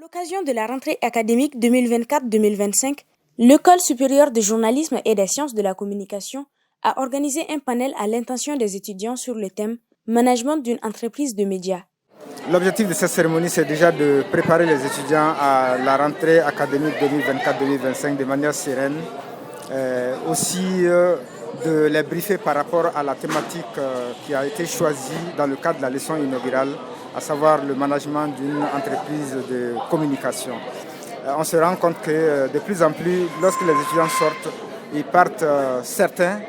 l'occasion de la rentrée académique 2024-2025, l'École supérieure de journalisme et des sciences de la communication a organisé un panel à l'intention des étudiants sur le thème Management d'une entreprise de médias. L'objectif de cette cérémonie, c'est déjà de préparer les étudiants à la rentrée académique 2024-2025 de manière sereine, aussi de les briefer par rapport à la thématique qui a été choisie dans le cadre de la leçon inaugurale, à savoir le management d'une entreprise de communication. On se rend compte que de plus en plus, lorsque les étudiants sortent, ils partent certains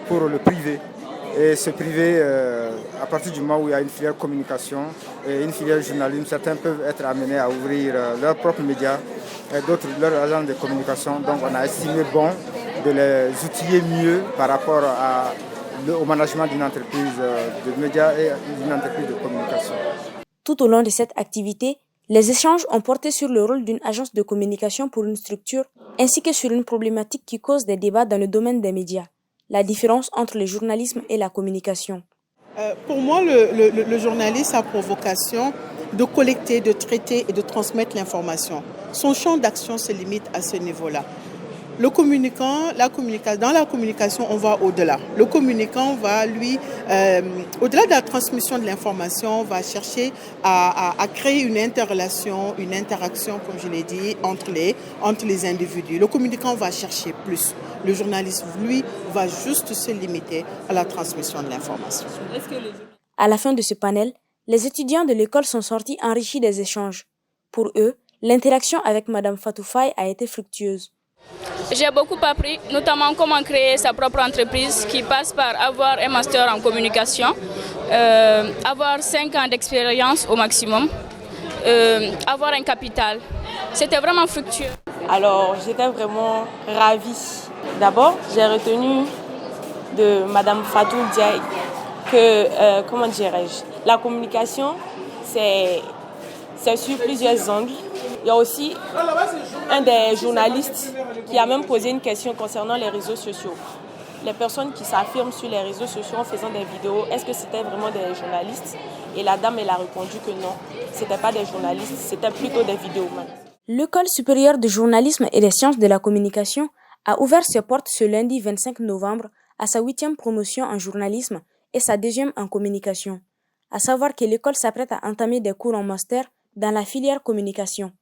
pour le privé. Et ce privé, à partir du moment où il y a une filière communication et une filière journalisme, certains peuvent être amenés à ouvrir leurs propres médias et d'autres leurs agences de communication. Donc on a estimé bon de les outiller mieux par rapport au management d'une entreprise de médias et d'une entreprise de communication. Tout au long de cette activité, les échanges ont porté sur le rôle d'une agence de communication pour une structure, ainsi que sur une problématique qui cause des débats dans le domaine des médias, la différence entre le journalisme et la communication. Pour moi, le journaliste a pour vocation de collecter, de traiter et de transmettre l'information. Son champ d'action se limite à ce niveau-là. Le communicant, dans la communication, on va au-delà. Le communicant va, lui, au-delà de la transmission de l'information, va chercher à créer une interrelation, une interaction, comme je l'ai dit, entre les individus. Le communicant va chercher plus. Le journaliste, lui, va juste se limiter à la transmission de l'information. À la fin de ce panel, les étudiants de l'école sont sortis enrichis des échanges. Pour eux, l'interaction avec Madame Fatou Faye a été fructueuse. J'ai beaucoup appris, notamment comment créer sa propre entreprise qui passe par avoir un master en communication, avoir 5 ans d'expérience au maximum, avoir un capital. C'était vraiment fructueux. Alors j'étais vraiment ravie. D'abord, j'ai retenu de Madame Fatou Diaye que, comment dirais-je, la communication, c'est sur plusieurs angles. Il y a aussi un des journalistes qui a même posé une question concernant les réseaux sociaux. Les personnes qui s'affirment sur les réseaux sociaux en faisant des vidéos, est-ce que c'était vraiment des journalistes? Et la dame, elle a répondu que non, ce n'était pas des journalistes, c'était plutôt des vidéomans. L'École supérieure de journalisme et des sciences de la communication a ouvert ses portes ce lundi 25 novembre à sa 8e promotion en journalisme et sa 2e en communication. À savoir que l'école s'apprête à entamer des cours en master dans la filière communication.